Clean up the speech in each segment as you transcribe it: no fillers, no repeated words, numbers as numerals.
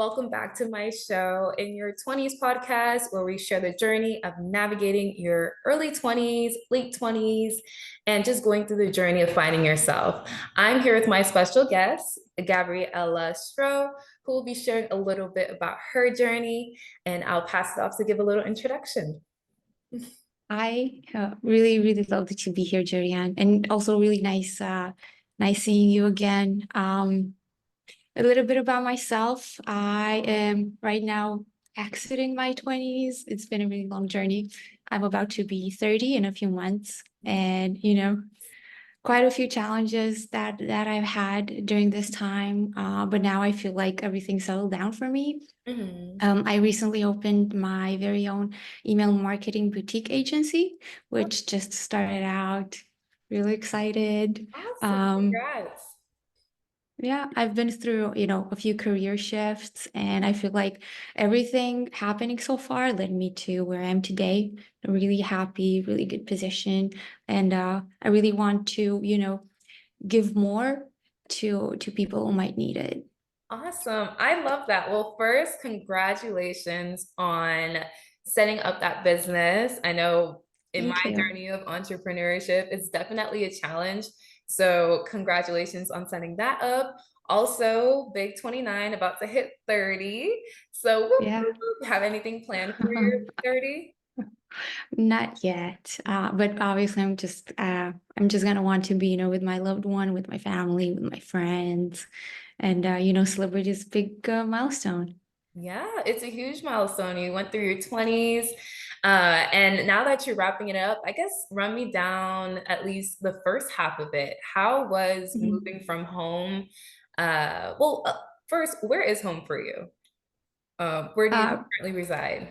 Welcome back to my show, In Your 20s podcast, where we share the journey of navigating your early 20s, late 20s, and just going through the journey of finding yourself. I'm here with my special guest, Gabriela Stroe, who will be sharing a little bit about her journey, and I'll pass it off to give a little introduction. I really, really loved to be here, Jerian, and also really nice seeing you again. A little bit about myself. I am right now exiting my 20s. It's been a really long journey. I'm about to be 30 in a few months, and quite a few challenges that I've had during this time. But now I feel like everything settled down for me. Mhm. I recently opened my very own email marketing boutique agency, which just started out. Really excited. Awesome. Um, Congrats. yeah, I've been through, a few career shifts, and I feel like everything happening so far led me to where I am today. A really happy, really good position, and I really want to, give more to people who might need it. Awesome. I love that. Well, first, congratulations on setting up that business. I know in my Thank you. journey of entrepreneurship, it's definitely a challenge. So, congratulations on setting that up. Also, big 29, about to hit 30. So, whoop, Yeah. whoop, whoop. Have anything planned for your 30? Not yet, but obviously I'm just gonna want to be, with my loved one, with my family, with my friends, and celebrate this big milestone. Yeah, it's a huge milestone. You went through your 20s. And now that you're wrapping it up, I guess run me down at least the first half of it. How was Mhm. moving from home? First, where is home for you? Where do you Uh, currently reside?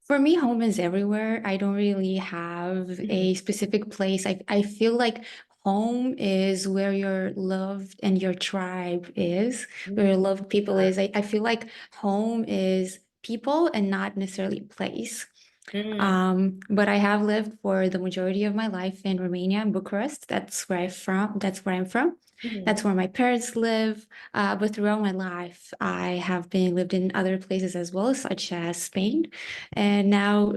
for me, home is everywhere. I don't really have Mhm. a specific place. I feel like home is where your loved and your tribe is, where your Mhm. loved people is. I feel like home is people and not necessarily place. Mm. But I have lived for the majority of my life in Romania and Bucharest. That's where I'm from. That's where I'm from. Mhm. That's where my parents live. But throughout my life, I have been lived in other places as well, such as Spain. And now,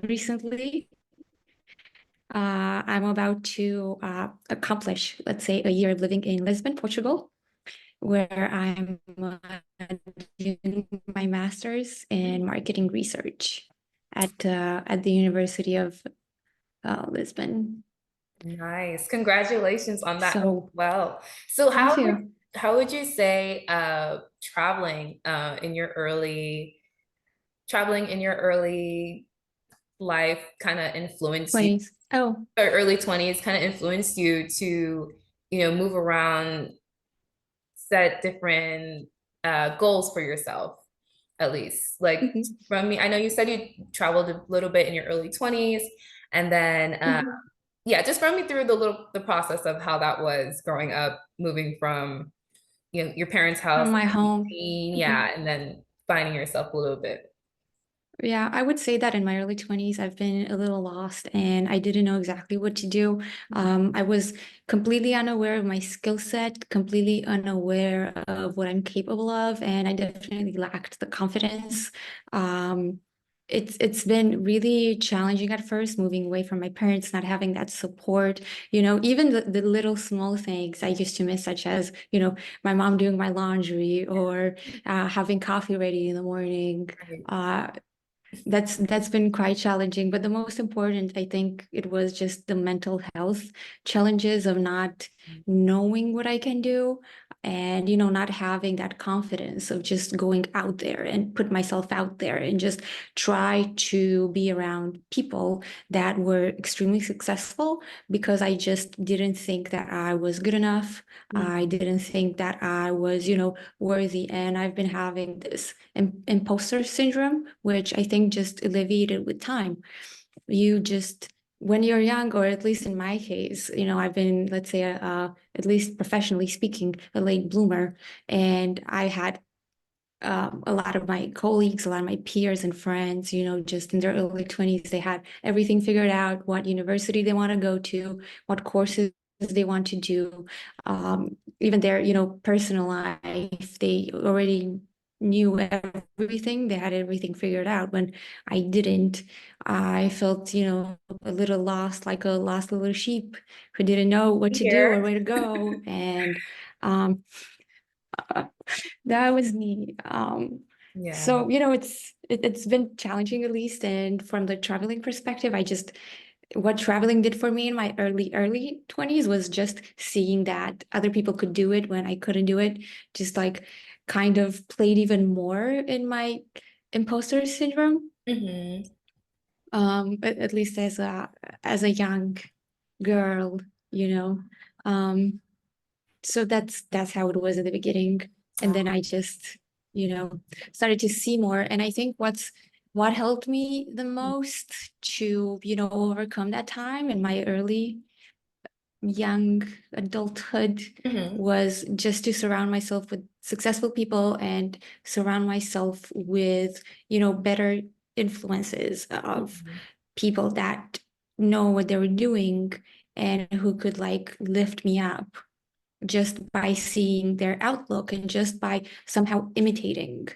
recently, I'm about to accomplish, let's say, a year of living in Lisbon, Portugal, where I'm doing my master's in marketing research at the University of Lisbon. Nice. Congratulations on that as So well. So thank you. how would you say traveling traveling in your early life kind of influenced you, 20s. Oh, or early 20s kind of influenced you to, move around, set different goals for yourself, at least? Like mhm, from me, I know you said you traveled a little bit in your early 20s, and then mhm. yeah, just run me through the process of how that was growing up, moving from, your parents' house From my at home. 18, Mhm. yeah, and then finding yourself a little bit. Yeah, I would say that in my early 20s, I've been a little lost and I didn't know exactly what to do. I was completely unaware of my skill set, completely unaware of what I'm capable of, and I definitely lacked the confidence. Um, it's been really challenging at first, moving away from my parents, not having that support. Even the little small things I used to miss, such as, my mom doing my laundry or having coffee ready in the morning. Right. Uh, that's been quite challenging, but the most important, I think, it was just the mental health challenges of not knowing what I can do and not having that confidence of just going out there and put myself out there and just try to be around people that were extremely successful because I just didn't think that I was good enough. I didn't think that I was, worthy. And I've been having this imposter syndrome, which I think just alleviated with time. You just, when you're young, or at least in my case, I've been, let's say, at least professionally speaking, a late bloomer. And I had a lot of my colleagues, a lot of my peers and friends, just in their early 20s, they had everything figured out, what university they want to go to, what courses they want to do, even their, personal life. They already knew everything. They had everything figured out. When I didn't, I felt, a little lost, like a lost little sheep who didn't know what to do Here. or where to go. And um, that was me. Yeah. So, it's been challenging at least. And from the traveling perspective, what traveling did for me in my early 20s was just seeing that other people could do it when I couldn't do it, just like kind of played even more in my imposter syndrome. Hmm. At least as a young girl, you know. Um, so that's how it was at the beginning. And then I just, you know, started to see more. And I think what helped me the most to, overcome that time in my early young adulthood Hmm. was just to surround myself with successful people and surround myself with, better influences of Hmm. people that know what they were doing and who could like lift me up just by seeing their outlook and just by somehow imitating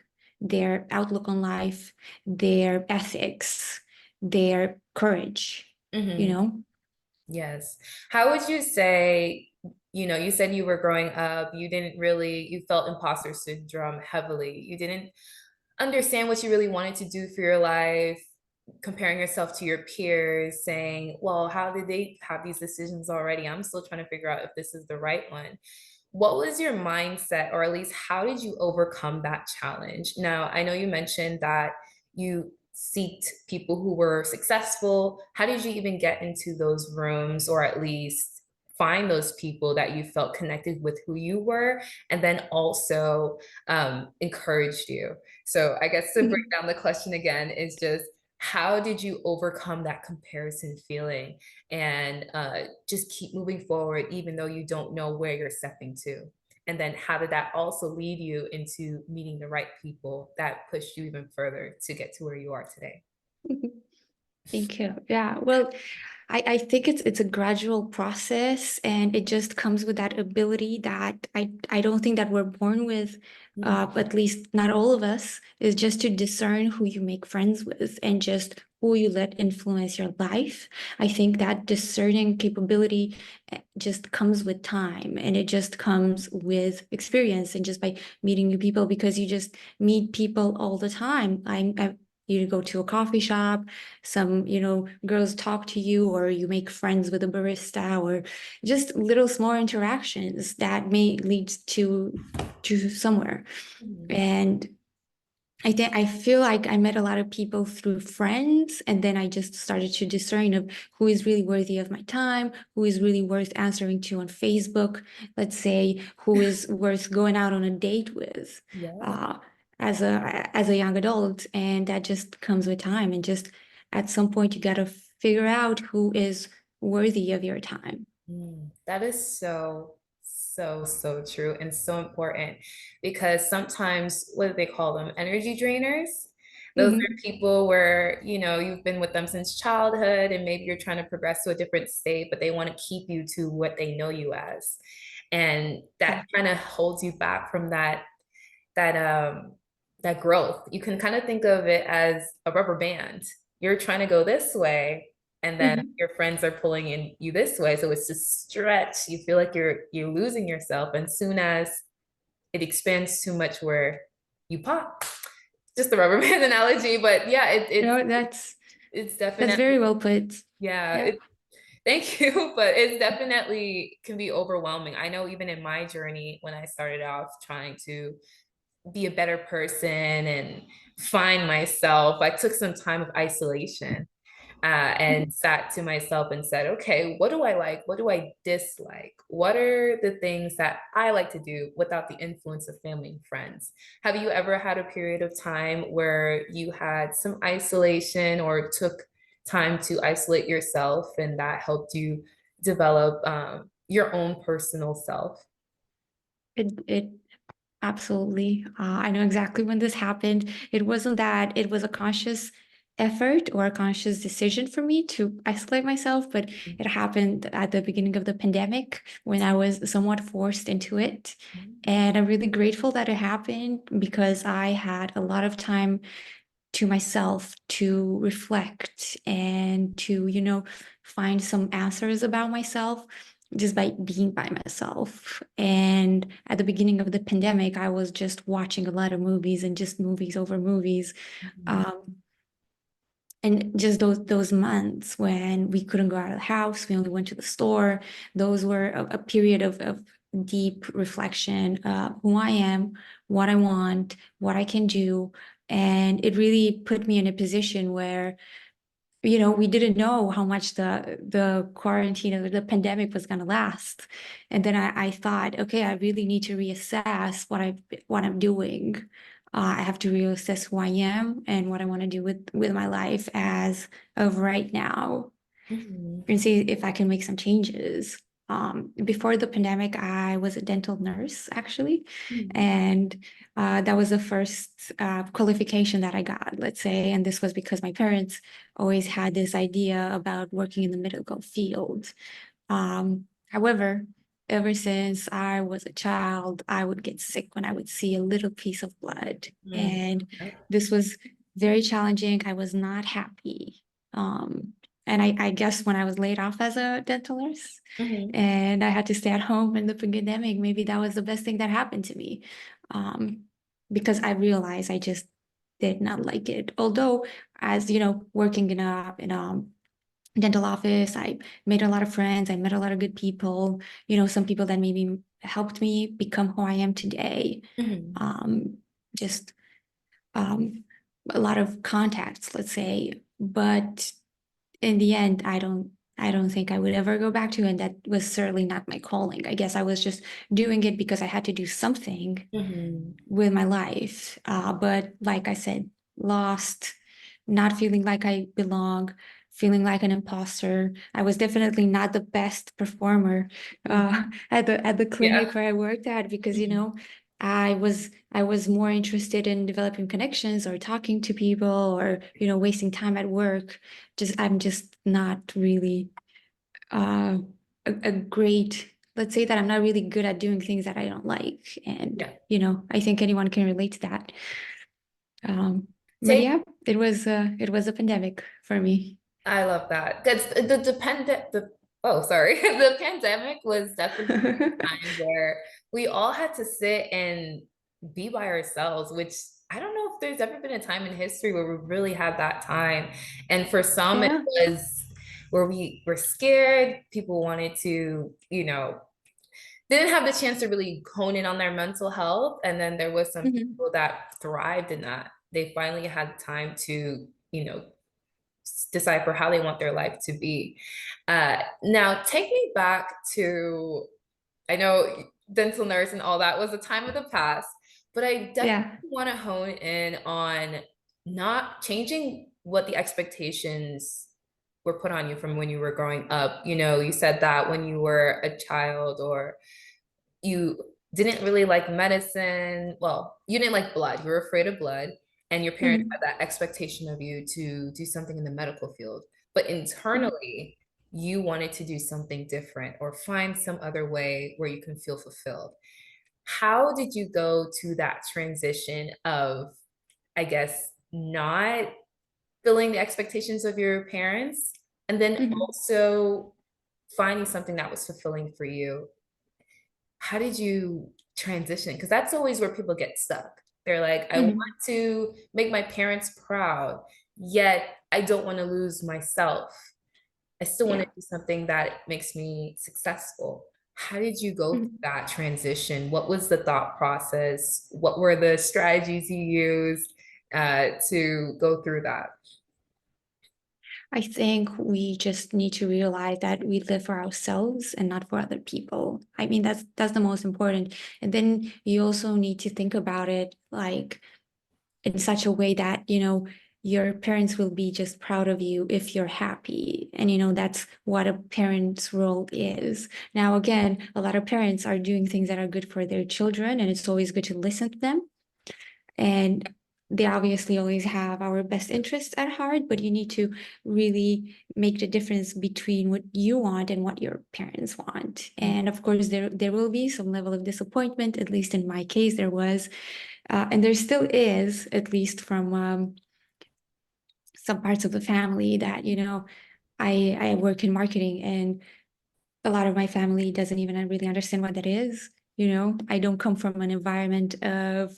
their outlook on life, their ethics, their courage, you Hmm. know? Yes. How would you say, you said you were growing up, you didn't really, you felt imposter syndrome heavily. You didn't understand what you really wanted to do for your life, comparing yourself to your peers, saying, well, how did they have these decisions already? I'm still trying to figure out if this is the right one. What was your mindset, or at least how did you overcome that challenge? Now, I know you mentioned that you seeked people who were successful. How did you even get into those rooms, or at least find those people that you felt connected with who you were, and then also encouraged you? So, I guess to break down the question again is just how did you overcome that comparison feeling and just keep moving forward, even though you don't know where you're stepping to? And then how did that also lead you into meeting the right people that pushed you even further to get to where you are today? Thank you. Yeah. Well, I think it's a gradual process and it just comes with that ability that I don't think that we're born with, Mm. at least not all of us, is just to discern who you make friends with and just who you let influence your life. I think that discerning capability just comes with time and it just comes with experience and just by meeting new people because you just meet people all the time. You go to a coffee shop, some girls talk to you or you make friends with a barista or just little small interactions that may lead to somewhere. Mhm. And I feel like I met a lot of people through friends, and then I just started to discern of who is really worthy of my time, who is really worth answering to on Facebook, let's say, who is worth going out on a date with, Yeah. uh, as a young adult, and that just comes with time, and just at some point you gotta figure out who is worthy of your time. That is so, so, so true and so important, because sometimes, what do they call them? Energy drainers. Those are Mhm. people where, you've been with them since childhood and maybe you're trying to progress to a different state, but they want to keep you to what they know you as. And that Yeah. kind of holds you back from that that growth. You can kind of think of it as a rubber band. You're trying to go this way, and then Mhm. your friends are pulling in you this way. So it's just stretch. You feel like you're losing yourself. And soon as it expands too much where you pop. Just the rubber band analogy, but yeah, it's That's definitely, very well put. yeah, Yeah. thank you, but it's definitely can be overwhelming. I know even in my journey when I started off trying to be a better person and find myself, I took some time of isolation, and sat to myself and said, okay, what do I like? What do I dislike? What are the things that I like to do without the influence of family and friends? Have you ever had a period of time where you had some isolation or took time to isolate yourself and that helped you develop your own personal self? It Absolutely. I know exactly when this happened. It wasn't that it was a conscious effort or a conscious decision for me to isolate myself, but it happened at the beginning of the pandemic when I was somewhat forced into it. And I'm really grateful that it happened because I had a lot of time to myself to reflect and to, find some answers about myself just by being by myself. And at the beginning of the pandemic, I was just watching a lot of movies and just movies over movies. Um, and just those months when we couldn't go out of the house, we only went to the store. Those were a period of deep reflection, who I am, what I want, what I can do. And it really put me in a position where, we didn't know how much the quarantine or the pandemic was going to last. And then I thought, okay, I really need to reassess what I'm doing. I have to reassess who I am and what I want to do with my life as of right now, Mhm. and see if I can make some changes. Before the pandemic, I was a dental nurse actually, Mhm. and that was the first qualification that I got, let's say. And this was because my parents always had this idea about working in the medical field. However, ever since I was a child, I would get sick when I would see a little piece of blood, Mhm. and this was very challenging. I was not happy. Um, and I guess when I was laid off as a dental nurse Mhm. and I had to stay at home in the pandemic, maybe that was the best thing that happened to me. Um, because I realized I just did not like it. Although, as working in a dental office, I made a lot of friends. I met a lot of good people. Some people that maybe helped me become who I am today. Mhm. Um, just um, a lot of contacts, let's say. But in the end, I don't think I would ever go back to, and that was certainly not my calling. I guess I was just doing it because I had to do something Mhm. with my life. But like I said, lost, not feeling like I belong, feeling like an imposter. I was definitely not the best performer Mhm. at the Yeah. clinic where I worked at, because Mhm. I was more interested in developing connections or talking to people, or wasting time at work. I'm just not really uh, a great, let's say that I'm not really good at doing things that I don't like. And, Yeah. I think anyone can relate to that. Um, but Take yeah, it was a pandemic for me. I love that. Because the pandemic was definitely a time where we all had to sit and be by ourselves, which I don't know if there's ever been a time in history where we really had that time. And for some, it Yeah. was where we were scared. People wanted to, didn't have the chance to really hone in on their mental health. And then there was some Mhm. people that thrived in that. They finally had time to, decipher how they want their life to be. Now, take me back to, I know dental nurse and all that was a time of the past, but I definitely Yeah. want to hone in on not changing what the expectations were put on you from when you were growing up. You said that when you were a child, or you didn't really like medicine. Well, you didn't like blood. You were afraid of blood. And your parents Mhm. had that expectation of you to do something in the medical field. But Mhm. internally, you wanted to do something different or find some other way where you can feel fulfilled. How did you go to that transition of, I guess, not filling the expectations of your parents, and then Mhm. also finding something that was fulfilling for you? How did you transition? Because that's always where people get stuck. They're like, I want Mhm. to make my parents proud, yet I don't want to lose myself. I still want to Yeah. do something that makes me successful. How did you go through Mhm. that transition? What was the thought process? What were the strategies you used to go through that? I think we just need to realize that we live for ourselves and not for other people. I mean, that's the most important. And then you also need to think about it like in such a way that, your parents will be just proud of you if you're happy. And, that's what a parent's role is. Now, again, a lot of parents are doing things that are good for their children, and it's always good to listen to them. And they obviously always have our best interests at heart, but you need to really make the difference between what you want and what your parents want. And of course, there will be some level of disappointment, at least in my case, there was, and there still is, at least from some parts of the family that, I work in marketing and a lot of my family doesn't even really understand what that is. I don't come from an environment of,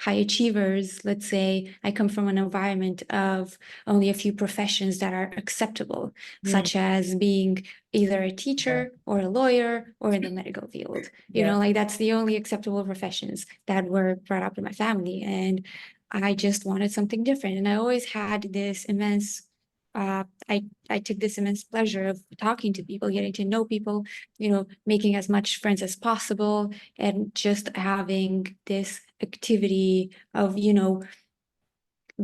high achievers. Let's say I come from an environment of only a few professions that are acceptable, Mm, such as being either a teacher or a lawyer or in the medical field. yeah. Like that's the only acceptable professions that were brought up in my family. And I just wanted something different. And I always had this immense I took this immense pleasure of talking to people, getting to know people, making as much friends as possible, and just having this activity of,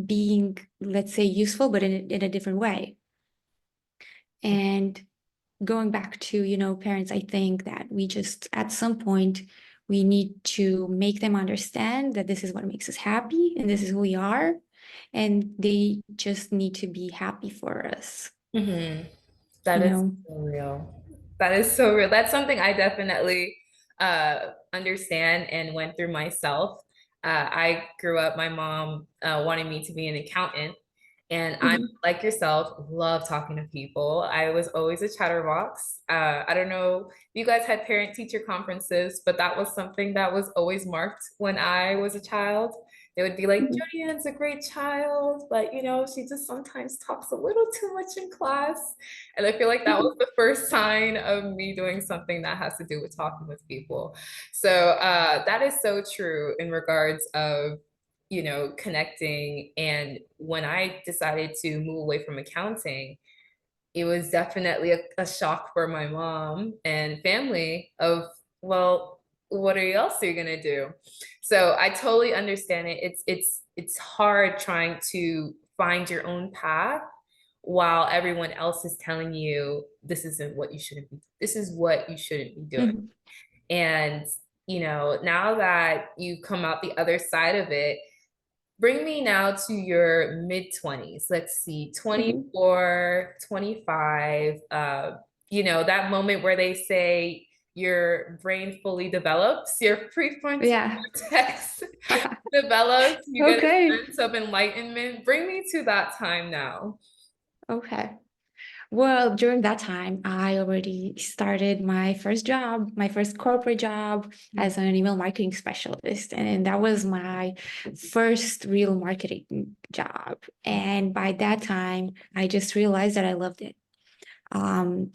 being, let's say, useful, but in a different way. And going back to, parents, I think that we just, at some point, we need to make them understand that this is what makes us happy and this is who we are. And they just need to be happy for us, Mhm. That you is know? so real. That is so real. That's something I definitely understand and went through myself. I grew up, my mom wanted me to be an accountant, and I'm Mhm. like yourself, love talking to people. I was always a chatterbox. I don't know if you guys had parent teacher conferences, but that was something that was always marked when I was a child. They would be like, Mhm. Jody Ann's a great child, but she just sometimes talks a little too much in class. And I feel like that was Mhm. the first sign of me doing something that has to do with talking with people. So that is so true in regards of, connecting. And when I decided to move away from accounting, it was definitely a shock for my mom and family of, well, what else are you gonna do? So I totally understand it. It's hard trying to find your own path while everyone else is telling you this is what you shouldn't be doing. Mhm. And now that you come out the other side of it, bring me now to your mid 20s. Let's see, Mhm. 24, 25. That moment where they say your brain fully develops, your prefrontal Yeah. cortex develops, you get a Okay. sense of enlightenment. Bring me to that time now. Okay. Well, during that time, I already started my first job, my first corporate job as an email marketing specialist. And that was my first real marketing job. And by that time, I just realized that I loved it. Um,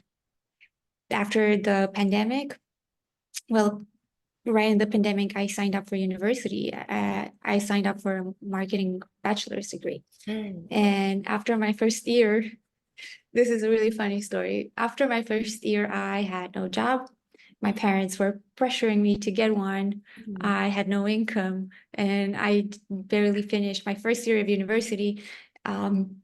After the pandemic, well, right in the pandemic, I signed up for university. I signed up for a marketing bachelor's degree. Mm, And after my first year, this is a really funny story. After my first year, I had no job. My parents were pressuring me to get one. mm, I had no income, and I barely finished my first year of university. Um,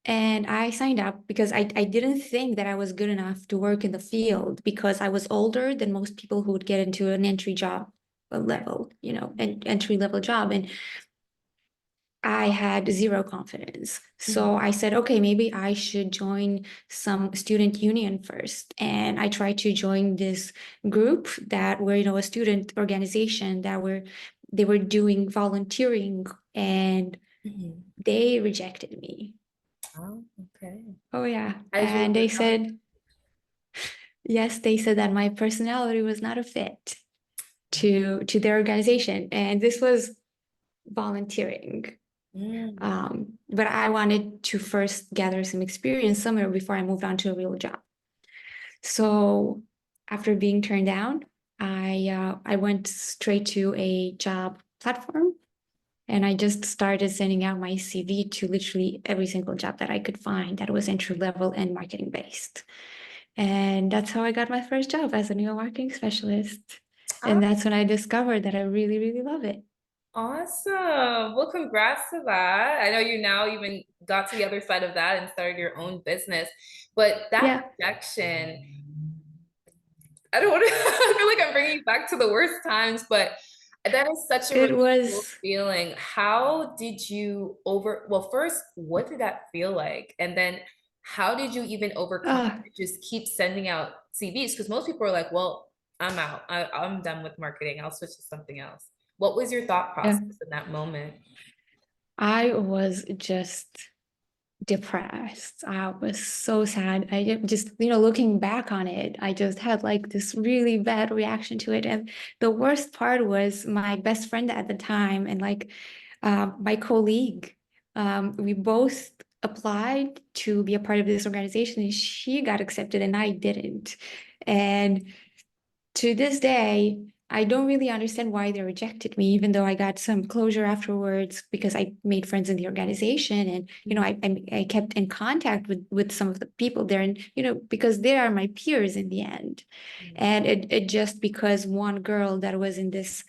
and I signed up because I didn't think that I was good enough to work in the field because I was older than most people who would get into an entry job level, an entry level job. And I had zero confidence. mm, So I said, okay, maybe I should join some student union first. And I tried to join this group that were, a student organization they were doing volunteering and mm. they rejected me. Oh, okay. Oh yeah. How did you And they overcome? said, yes, they said that my personality was not a fit to their organization. And this was volunteering. Mm, But I wanted to first gather some experience somewhere before I moved on to a real job. So after being turned down, I went straight to a job platform and I just started sending out my CV to literally every single job that I could find that was entry level and marketing based. And that's how I got my first job as a new marketing specialist. ah, And that's when I discovered that I really, really love it. awesome. Well, congrats to that. I know you now even got to the other side of that and started your own business, but that Yeah. rejection, I don't want to, I feel like I'm bringing you back to the worst times, but That is such a It relatable was, feeling. How did you well, first, what did that feel like? And then how did you even overcome uh, it? Just keep sending out CVs? Because most people are like, well, I'm out. I'm done with marketing. I'll switch to something else. What was your thought yeah, process in that moment? I was just depressed. I was so sad. Just, looking back on it, I just had like this really bad reaction to it. And the worst part was my best friend at the time and like my colleague. We both applied to be a part of this organization and she got accepted and I didn't. And to this day, I don't really understand why they rejected me, even though I got some closure afterwards because I made friends in the organization and I kept in contact with some of the people there and because they are my peers in the end. And it just because one girl that was in this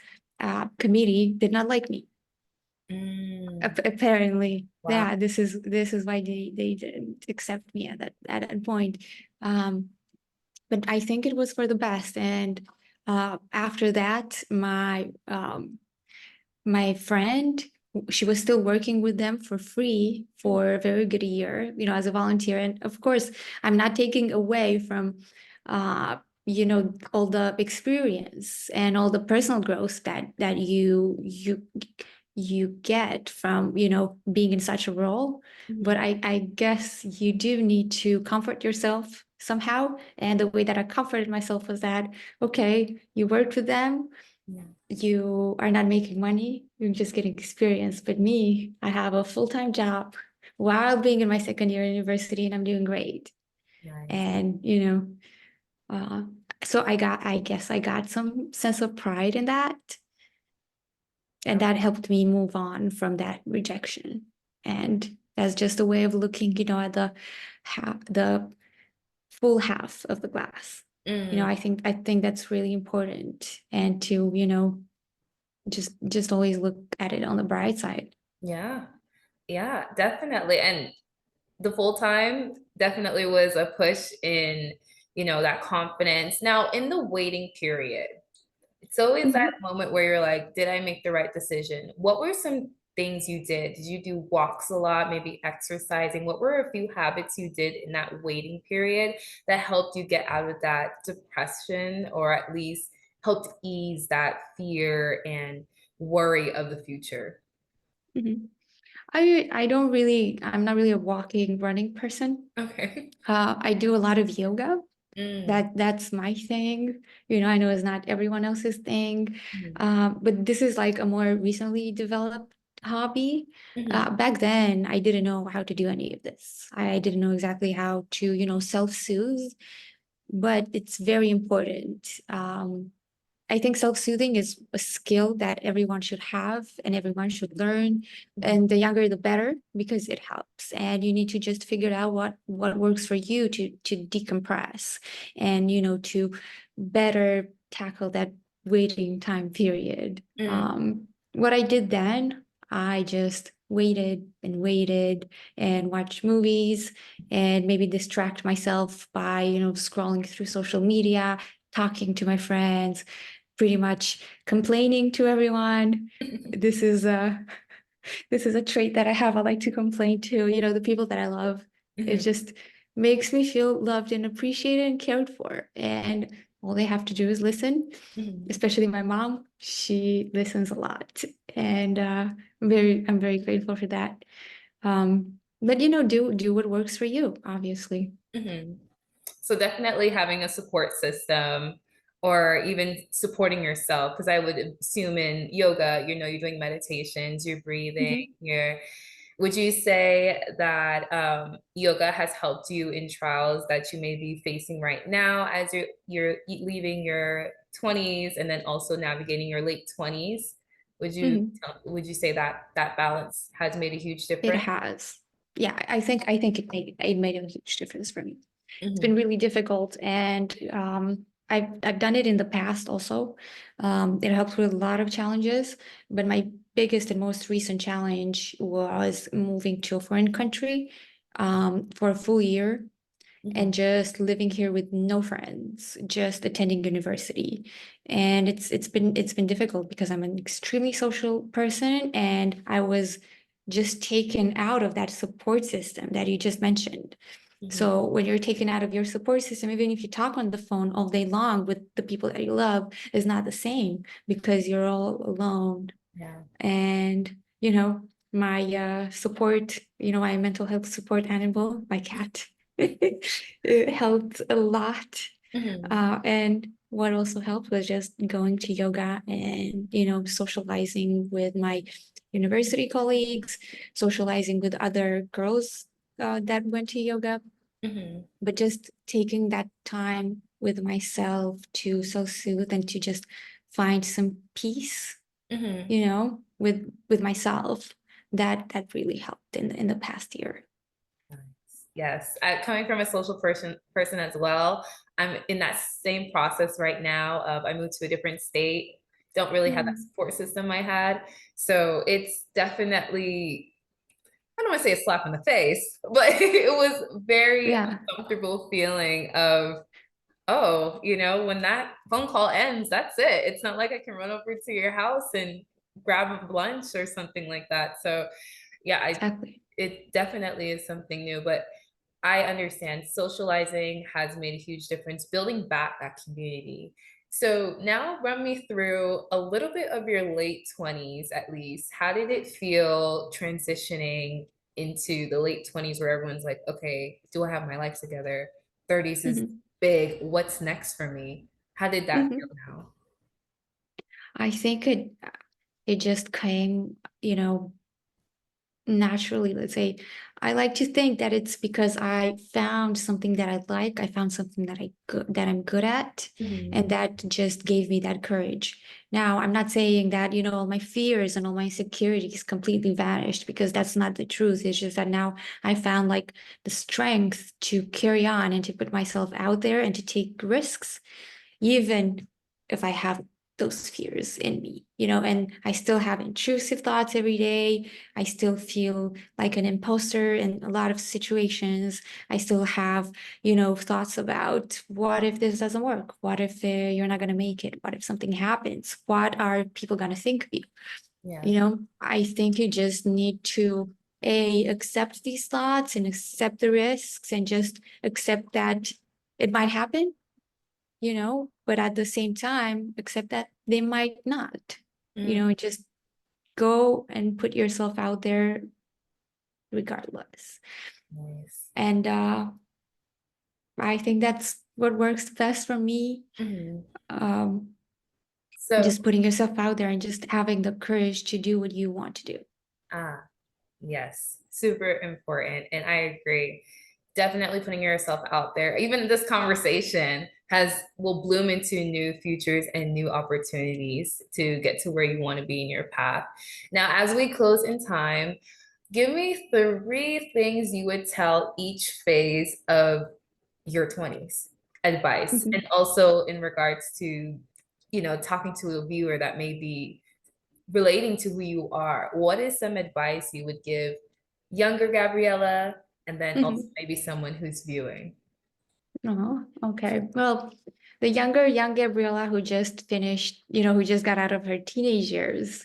committee did not like me. Mm, Apparently, wow. yeah, this is why they didn't accept me at that point. Um, but I think it was for the best. And after that, my friend, she was still working with them for free for a very good year, as a volunteer. And of course, I'm not taking away from, all the experience and all the personal growth that you get from, being in such a role. But Mhm. I guess you do need to comfort yourself somehow. And the way that I comforted myself was that, okay, you worked with them, Yeah, you are not making money, you're just getting experience. But me, I have a full-time job while being in my second year in university and I'm doing great. nice. And, uh, so I guess I got some sense of pride in that. And Oh, that helped me move on from that rejection. And that's just a way of looking, at the full half of the glass. mm, I think that's really important. And to, just always look at it on the bright side. yeah, yeah, definitely. And the full time definitely was a push in, that confidence. Now, in the waiting period, it's always that Mhm. moment where you're like, did I make the right decision? What were some things you did? Did you do walks a lot, maybe exercising? What were a few habits you did in that waiting period that helped you get out of that depression or at least helped ease that fear and worry of the future? Mhm. I'm not really a walking, running person. Okay. I do a lot of yoga. Mm, That's my thing. I know it's not everyone else's thing. mhm, But this is like a more recently developed hobby. mhm, Back then, I didn't know how to do any of this. I didn't know exactly how to, self-soothe, but it's very important. I think self-soothing is a skill that everyone should have and everyone should learn. mhm, And the younger, the better, because it helps. And you need to just figure out what works for you to decompress and to better tackle that waiting time period. mm, What I did then, I just waited and watched movies and maybe distract myself by scrolling through social media, talking to my friends, pretty much complaining to everyone. This is a this is a trait that I have. I like to complain to, the people that I love. It mhm, just makes me feel loved and appreciated and cared for. And all they have to do is listen, mhm, especially my mom. She listens a lot. And I'm very grateful for that. But do what works for you, obviously. mhm. So definitely having a support system or even supporting yourself, because I would assume in yoga, you're doing meditations, you're breathing, Mhm. would you say that yoga has helped you in trials that you may be facing right now as you're leaving your 20s and then also navigating your late 20s? Would you Mhm. would you say that that balance has made a huge It difference? has. Yeah, I think it made a huge difference for me. It's been Mhm, really difficult, and I've done it in the past also. It helped with a lot of challenges, but my biggest and most recent challenge was moving to a foreign country for a full year. and just living here with no friends, just attending university. And it's been difficult because I'm an extremely social person, and I was just taken out of that support system that you just mentioned. Mhm. So when you're taken out of your support system, even if you talk on the phone all day long with the people that you love, is not the same because you're all alone. Yeah. And my support, my mental health support animal, my cat, it helped a lot. Mhm. And what also helped was just going to yoga and socializing with my university colleagues, socializing with other girls that went to yoga, Mhm. but just taking that time with myself to self-soothe and to just find some peace, Mhm. with myself. That really helped in the past year. Nice. Yes, coming from a social person as well, I'm in that same process right now of I moved to a different state, don't really have that Mm. support system I had. So it's definitely, I don't want to say a slap in the face, but it was very Yeah, uncomfortable feeling of, oh, when that phone call ends, that's it. It's not like I can run over to your house and grab a lunch or something like that. So yeah, exactly. it definitely is something new, but I understand socializing has made a huge difference, building back that community. So now run me through a little bit of your late 20s at least. How did it feel transitioning into the late 20s where everyone's like, okay, do I have my life together? 30s is Mhm. big. What's next for me? How did that feel Mhm. now? I think it just came, naturally. Let's say, I like to think that it's because I found something that I like. I found something that I'm good at, Mhm. and that just gave me that courage. Now, I'm not saying that all my fears and all my insecurities completely vanished, because that's not the truth. It's just that now I found like the strength to carry on and to put myself out there and to take risks, even if I have those fears in me, and I still have intrusive thoughts every day. I still feel like an imposter in a lot of situations. I still have, thoughts about, what if this doesn't work? What if you're not going to make it? What if something happens? What are people going to think of you? Yeah. I think you just need to accept these thoughts and accept the risks and just accept that it might happen, but at the same time, accept that they might not, Mm, just go and put yourself out there regardless. nice. And I think that's what works best for me. Mhm. Um, So, just putting yourself out there and just having the courage to do what you want to do. ah, yes, super important. And I agree. Definitely putting yourself out there. Even this conversation will bloom into new futures and new opportunities to get to where you want to be in your path. Now, as we close in time, give me 3 things you would tell each phase of your 20s advice. And Mhm. also in regards to, talking to a viewer that may be relating to who you are, what is some advice you would give younger Gabriela and then also Mhm. maybe someone who's viewing? Oh, okay. Well, the younger young Gabriela, who just finished, who just got out of her teenage years,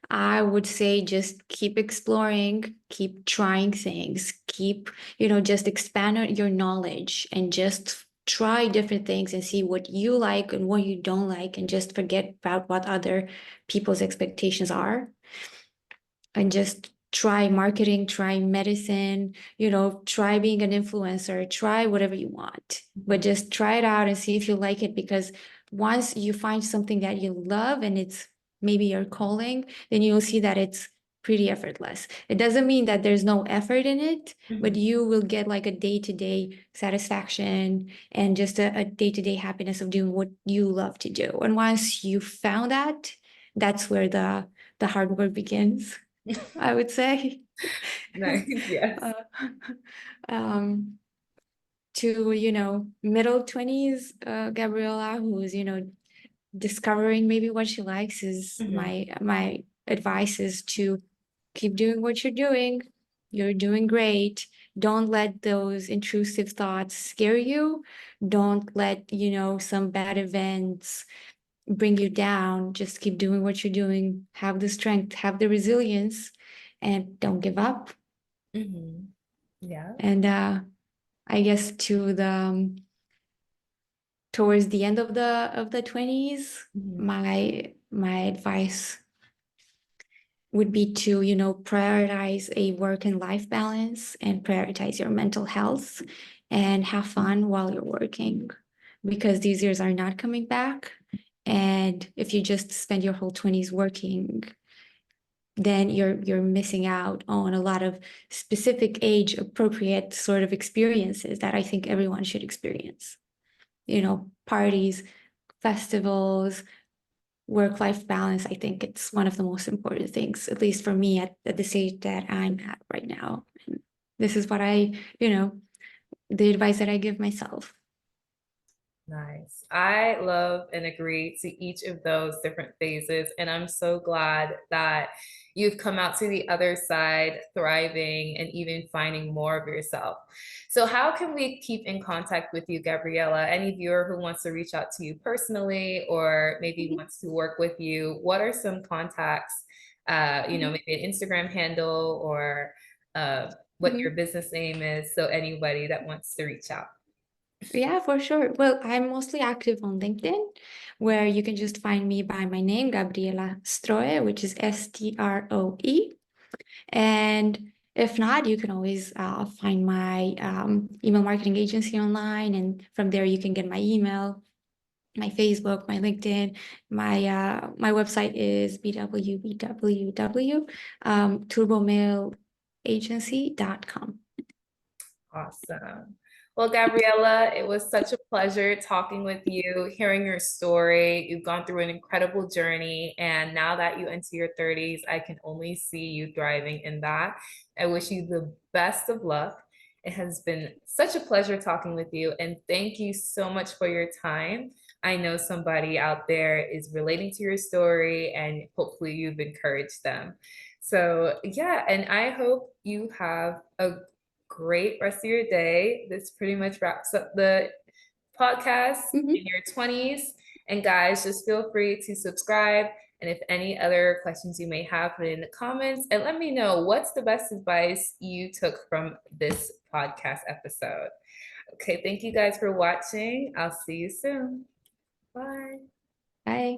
I would say just keep exploring, keep trying things, keep, just expand on your knowledge and just try different things and see what you like and what you don't like, and just forget about what other people's expectations are, and just try marketing, try medicine, try being an influencer, try whatever you want, but just try it out and see if you like it. Because once you find something that you love and it's maybe your calling, then you'll see that it's pretty effortless. It doesn't mean that there's no effort in it, but Mhm. you will get like a day-to-day satisfaction and just a day-to-day happiness of doing what you love to do. And once you found that, that's where the hard work begins, I would say. Nice, yes. Uh, um, to, middle 20s, Gabriela, who's, discovering maybe what she likes, is Mhm. my advice is to keep doing what you're doing. You're doing great. Don't let those intrusive thoughts scare you. Don't let, some bad events bring you down. Just keep doing what you're doing. Have the strength, have the resilience, and don't give up. Mm-hmm. Yeah. And I guess towards the end of the 20s, Mm-hmm. my advice would be to, prioritize a work and life balance and prioritize your mental health and have fun while you're working because these years are not coming back. And if you just spend your whole 20s working, then you're missing out on a lot of specific age appropriate sort of experiences that I think everyone should experience. Parties, festivals, work-life balance. I think it's one of the most important things, at least for me at the stage that I'm at right now. And this is what the advice that I give myself. Nice. I love and agree to each of those different phases. And I'm so glad that you've come out to the other side thriving and even finding more of yourself. So, how can we keep in contact with you, Gabriela? Any viewer who wants to reach out to you personally or maybe Mhm, wants to work with you, what are some contacts? mhm, Maybe an Instagram handle or what your mhm. business name is. So, anybody that wants to reach out. Yeah, for sure. Well, I'm mostly active on LinkedIn, where you can just find me by my name, Gabriela Stroe, which is Stroe. And if not, you can always find my email marketing agency online, and from there you can get my email, my Facebook, my LinkedIn, my website is bwww turbomailagency.com. Awesome. Well, Gabriela, it was such a pleasure talking with you, hearing your story. You've gone through an incredible journey, and now that you enter your 30s, I can only see you thriving in that. I wish you the best of luck. It has been such a pleasure talking with you, and thank you so much for your time. I know somebody out there is relating to your story, and hopefully, you've encouraged them. So, yeah, and I hope you have a great rest of your day. This pretty much wraps up the podcast in Mhm. your 20s. And guys, just feel free to subscribe. And if any other questions you may have, put it in the comments and let me know what's the best advice you took from this podcast episode. Okay, thank you guys for watching. I'll see you soon. Bye. Bye.